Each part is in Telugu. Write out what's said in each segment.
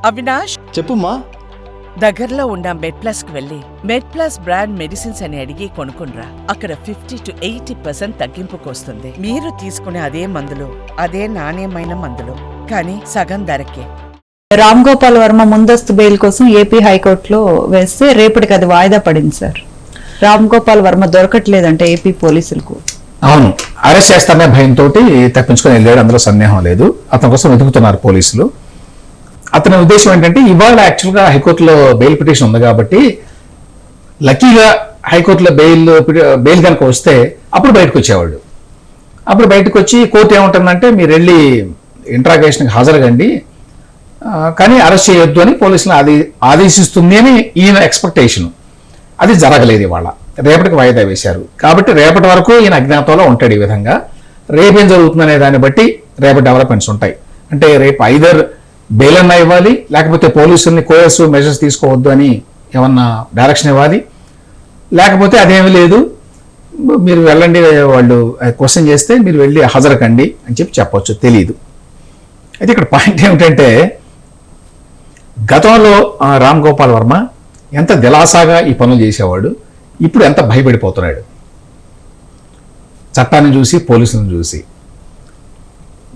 అవినాష్, చెప్పుమ్మా. దగ్గరలో ఉన్న మెడ్ప్లస్ కు వెళ్ళి మెడ్ప్లస్ బ్రాండ్ మెడిసిన్స్ అని అడిగి కొనుక్కునరా. అక్కడ 50 to 80% తగ్గింపుకు వస్తుంది. మీరు తీసుకునే అదే మందులు, అదే నాణ్యమైన మందులు, కానీ సగం ధరకే. రామ్ గోపాల్ వర్మ ముందస్తు బెయిల్ కోసం ఏపీ హైకోర్టులో వేస్తే రేపటికి అది వాయిదా పడింది సార్. రామ్ గోపాల్ వర్మ దొరకట్లేదంటే ఏపీ పోలీసులకు. అవును, అరెస్ట్ చేస్తారనే భయంతో తప్పించుకొని వెళ్ళాడు, అందులో సందేహం లేదు. అతని కోసం వెతుకుతున్నారు పోలీసులు. అతని ఉద్దేశం ఏంటంటే ఇవాళ యాక్చువల్గా హైకోర్టులో బెయిల్ పిటిషన్ ఉంది కాబట్టి లక్కీగా హైకోర్టులో బెయిల్ కనుక వస్తే అప్పుడు బయటకు వచ్చేవాడు. అప్పుడు బయటకు వచ్చి కోర్టు ఏముంటుందంటే మీరు వెళ్ళి ఇంట్రాగేషన్కి హాజరుగండి, కానీ అరెస్ట్ చేయొద్దు అని పోలీసులు ఆదేశిస్తుంది అని ఈయన ఎక్స్పెక్టేషన్. అది జరగలేదు. ఇవాళ రేపటికి వాయిదా వేశారు కాబట్టి రేపటి వరకు ఈయన అజ్ఞాతంలో ఉంటాడు. ఈ విధంగా రేపేం జరుగుతుందనే దాన్ని బట్టి రేపటి డెవలప్మెంట్స్ ఉంటాయి. అంటే రేపు ఐదర్ బెయిల్ అన్నా ఇవ్వాలి, లేకపోతే పోలీసుల్ని కోయర్సివ్ మెజర్స్ తీసుకోవద్దు అని ఏమన్నా డైరెక్షన్ ఇవ్వాలి, లేకపోతే అదేమీ లేదు మీరు వెళ్ళండి, వాళ్ళు క్వశ్చన్ చేస్తే మీరు వెళ్ళి హాజరుకండి అని చెప్పొచ్చు, తెలియదు. అయితే ఇక్కడ పాయింట్ ఏమిటంటే గతంలో రామ్ గోపాల్ వర్మ ఎంత దిలాసాగా ఈ పనులు చేసేవాడు, ఇప్పుడు ఎంత భయపడిపోతున్నాడు చట్టాన్ని చూసి, పోలీసులను చూసి.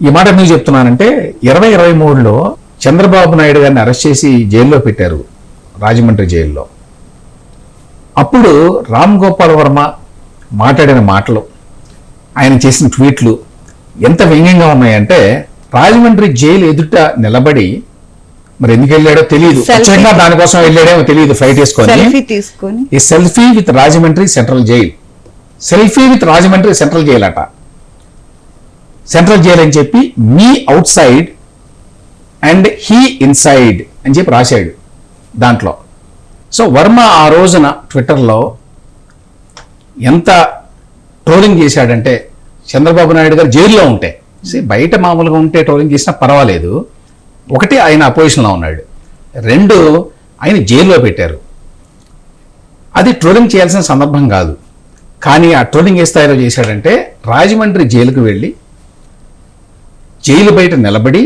ఈ మాట ఎందుకు చెప్తున్నానంటే 2023లో చంద్రబాబు నాయుడు గారిని అరెస్ట్ చేసి జైల్లో పెట్టారు, రాజమండ్రి జైల్లో. అప్పుడు రామ్ గోపాల్ వర్మ మాట్లాడిన మాటలు, ఆయన చేసిన ట్వీట్లు ఎంత వ్యంగ్యంగా ఉన్నాయంటే రాజమండ్రి జైలు ఎదుట నిలబడి, మరి ఎందుకు వెళ్ళాడో తెలియదు, దానికోసం వెళ్ళాడేమో తెలియదు, ఫ్లైట్ వేసుకొని ఈ selfie with Rajahmundry central jail, selfie with Rajahmundry central jail అట. సెంట్రల్ జైల్ అని చెప్పి me out side and he inside అని చెప్పి రాశాడు దాంట్లో. సో వర్మ ఆ రోజున ట్విట్టర్లో ఎంత ట్రోలింగ్ చేశాడంటే చంద్రబాబు నాయుడు గారు జైల్లో ఉంటే, బయట మామూలుగా ఉంటే ట్రోలింగ్ చేసినా పర్వాలేదు, ఒకటి ఆయన అపోజిషన్లో ఉన్నాడు, రెండు ఆయన జైల్లో పెట్టారు. అది ట్రోలింగ్ చేయాల్సిన సందర్భం కాదు, కానీ ఆ ట్రోలింగ్ ఏ స్థాయిలో చేశాడంటే రాజమండ్రి జైలుకు వెళ్ళి జైలు బయట నిలబడి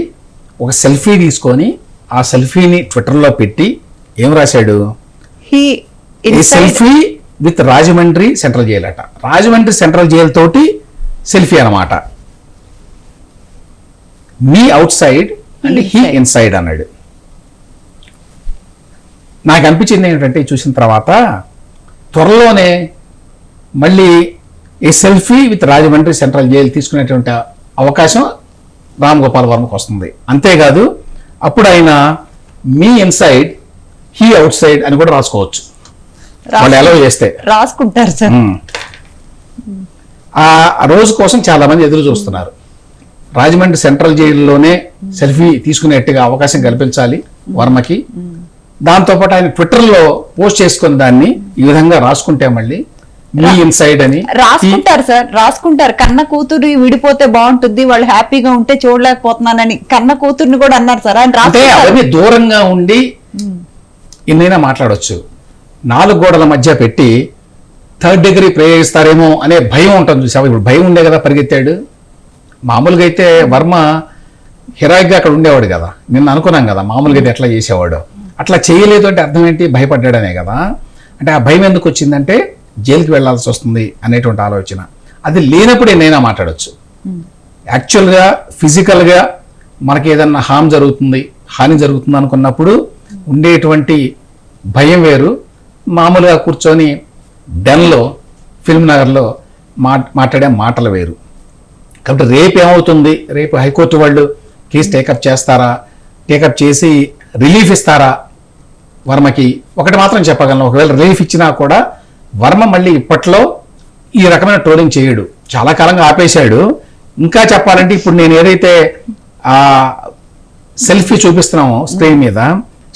ఒక సెల్ఫీ తీసుకొని ఆ సెల్ఫీని ట్విట్టర్లో పెట్టి ఏం రాశాడు, selfie with Rajahmundry central jail అట. రాజమండ్రి సెంట్రల్ జైల్ తోటి సెల్ఫీ అన్నమాట. Me out side and he inside అన్నాడు. నాకు అనిపించింది ఏంటంటే చూసిన తర్వాత త్వరలోనే మళ్ళీ ఈ selfie with Rajahmundry central jail తీసుకునేటువంటి అవకాశం రామ్ గోపాల్ వర్మకు వస్తుంది. అంతేకాదు అప్పుడు ఆయన మీ ఇన్సైడ్ హీ అవుట్ సైడ్ అని కూడా రాసుకోవచ్చు, వాళ్ళు ఎలా చేస్తే రాసుకుంటారు సార్. ఆ రోజు కోసం చాలా మంది ఎదురు చూస్తున్నారు. రాజమండ్రి సెంట్రల్ జైలులోనే సెల్ఫీ తీసుకునేట్టుగా అవకాశం కల్పించాలి వర్మకి. దాంతోపాటు ఆయన ట్విట్టర్లో పోస్ట్ చేసుకున్న దాన్ని ఈ విధంగా రాసుకుంటే మళ్ళీ మీ ఇన్సైడ్ అని రాసుకుంటారు సార్, రాసుకుంటారు. కన్న కూతురు విడిపోతే బాగుంటుంది, వాళ్ళు హ్యాపీగా ఉంటే చూడలేకపోతున్నానని కన్న కూతుర్ని కూడా అన్నారు సార్. అంటే అవన్నీ దూరంగా ఉండి ఎన్నైనా మాట్లాడవచ్చు. 4 గోడల మధ్య పెట్టి 3rd degree ప్రయోగిస్తారేమో అనే భయం ఉంటుంది చూసావా. ఇప్పుడు భయం ఉండే కదా పరిగెత్తాడు. మామూలుగా అయితే వర్మ హెరాయిక్గా అక్కడ ఉండేవాడు కదా, నిన్న అనుకున్నాం కదా మామూలుగా అయితే ఎట్లా చేసేవాడు. అట్లా చేయలేదు అంటే అర్థం ఏంటి, భయపడ్డాడనే కదా. అంటే ఆ భయం ఎందుకు వచ్చిందంటే జైలుకి వెళ్లాల్సి వస్తుంది అనేటువంటి ఆలోచన. అది లేనప్పుడు ఎన్నైనా మాట్లాడచ్చు. యాక్చువల్గా ఫిజికల్గా మనకి ఏదన్నా హాని జరుగుతుంది అనుకున్నప్పుడు ఉండేటువంటి భయం వేరు, మామూలుగా కూర్చొని డెన్లో ఫిల్మ్ నగర్లో మాట్లాడే మాటలు వేరు. కాబట్టి రేపు ఏమవుతుంది, రేపు హైకోర్టు వాళ్ళు కేసు టేకప్ చేస్తారా, టేకప్ చేసి రిలీఫ్ ఇస్తారా వర్మకి? ఒకటి మాత్రం చెప్పగలను, ఒకవేళ రిలీఫ్ ఇచ్చినా కూడా వర్మ మళ్ళీ ఇప్పట్లో ఈ రకమైన ట్రోలింగ్ చేయడు. చాలా కాలంగా ఆపేశాడు. ఇంకా చెప్పాలంటే ఇప్పుడు నేను ఏదైతే ఆ సెల్ఫీ చూపిస్తున్నామో స్క్రీన్ మీద,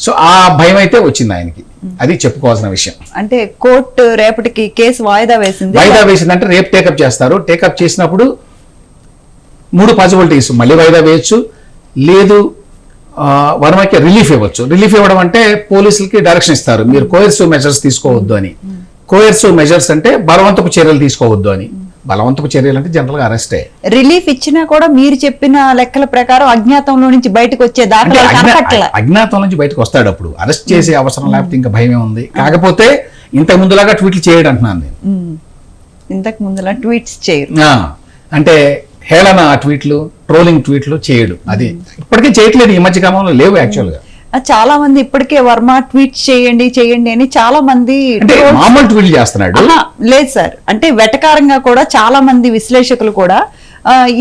సో ఆ భయం అయితే వచ్చింది ఆయనకి. అది చెప్పుకోవాల్సిన విషయం. అంటే కోర్టు రేపటికి కేసు వాయిదా వేసిందంటే రేపు టేకప్ చేస్తారు. టేకప్ చేసినప్పుడు 3 పాసిబిలిటీస్, మళ్ళీ వాయిదా వేయచ్చు, లేదు వర్మకి రిలీఫ్ ఇవ్వచ్చు. రిలీఫ్ ఇవ్వడం అంటే పోలీసులకి డైరెక్షన్ ఇస్తారు, మీరు కోయర్సివ్ మెజర్స్ తీసుకోవద్దు అని. కోయర్సివ్ మెజర్స్ అంటే బలవంతపు చర్యలు తీసుకోవద్దు అని. బలవంతపు చర్యలు అంటే జనరల్ గా అరెస్టే. రిలీఫ్ ఇచ్చినా కూడా మీరు చెప్పిన లెక్కల ప్రకారం అజ్ఞాతంలో నుంచి బయటకు వచ్చే అంటే దాఖలా కనపట్ల. అజ్ఞాతం నుంచి బయటకు వస్తాడు, అప్పుడు అరెస్ట్ చేసే అవసరం లేకపోతే ఇంకా భయమే ఉంది. కాకపోతే ఇంతకు ముందులాగా ట్వీట్లు చేయడు అంటున్నాను నేను. ఇంతకు ముందులా ట్వీట్స్ చేయరు. అంటే హేళన ట్వీట్లు, ట్రోలింగ్ ట్వీట్లు చేయడు. అది ఇప్పటికే చేయట్లేదు, ఈ మధ్య కాలంలో లేవు యాక్చువల్ గా. చాలా మంది ఇప్పటికే వర్మ ట్వీట్ చేయండి చేయండి అని చాలా మంది అంటే మామూలు ట్వీట్లు చేస్తున్నాడు. లేదు సార్, అంటే వెటకారంగా కూడా చాలా మంది విశ్లేషకులు కూడా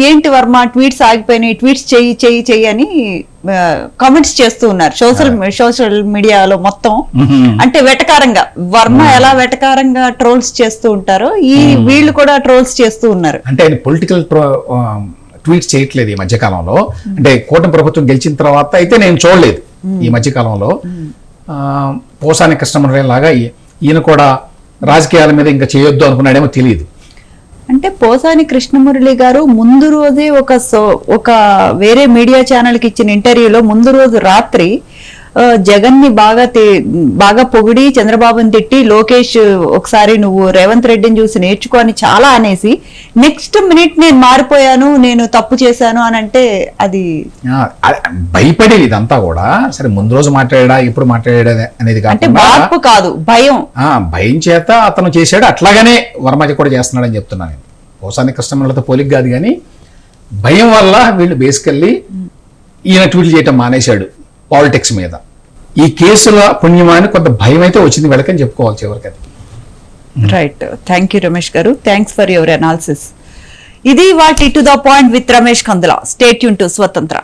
ఏంటి వర్మ ట్వీట్స్ ఆగిపోయినాయి, ట్వీట్స్ చెయ్యి చెయ్యి చెయ్యి అని కామెంట్స్ చేస్తూ ఉన్నారు సోషల్ మీడియాలో మొత్తం. అంటే వెటకారంగా వర్మ ఎలా వెటకారంగా ట్రోల్స్ చేస్తూ ఉంటారో ఈ వీళ్ళు కూడా ట్రోల్స్ చేస్తూ ఉన్నారు. అంటే ఆయన పొలిటికల్ ట్వీట్స్ చేయట్లేదు ఈ మధ్య కాలంలో. అంటే కూటమి ప్రభుత్వం గెలిచిన తర్వాత అయితే నేను చూడలేదు ఈ మధ్య కాలంలో. పోసాని కృష్ణమురళి లాగా ఈయన కూడా రాజకీయాల మీద ఇంకా చేయొద్దు అనుకున్నాడేమో తెలియదు. అంటే పోసాని కృష్ణమురళి గారు ముందు రోజే ఒక వేరే మీడియా ఛానల్ కి ఇచ్చిన ఇంటర్వ్యూలో ముందు రోజు రాత్రి జగన్ ని బాగా పొగిడి చంద్రబాబుని తిట్టి, లోకేష్ ఒకసారి నువ్వు రేవంత్ రెడ్డిని చూసి నేర్చుకో అని చాలా అనేసి నెక్స్ట్ మినిట్ నేను మారిపోయాను, నేను తప్పు చేశాను అని అంటే అది భయపడి ఇదంతా కూడా. సరే ముందు రోజు మాట్లాడా ఇప్పుడు మాట్లాడా అనేది అంటే మార్పు కాదు, భయం. భయం చేత అతను చేశాడు, అట్లాగనే వర్మజ కూడా చేస్తున్నాడని చెప్తున్నాను నేను. పోసాని కృష్ణమురళితో పోలిక కాదు కానీ భయం వల్ల వీళ్ళు బేసికల్లీ ఈయన ట్వీట్లు చేయటం మానేశాడు పాలిటిక్స్ మీద. ఈ కేసుల పుణ్యమాని కొంత భయం అయితే వచ్చింది వెళ్ళకని చెప్పుకోవాలి చివరికి. రైట్, థ్యాంక్ యూ రమేష్ గారు, థ్యాంక్స్ ఫర్ యువర్ అనాలిసిస్. ఇది వాటి to the point with Ramesh Kandula. Stay tune to స్వతంత్ర.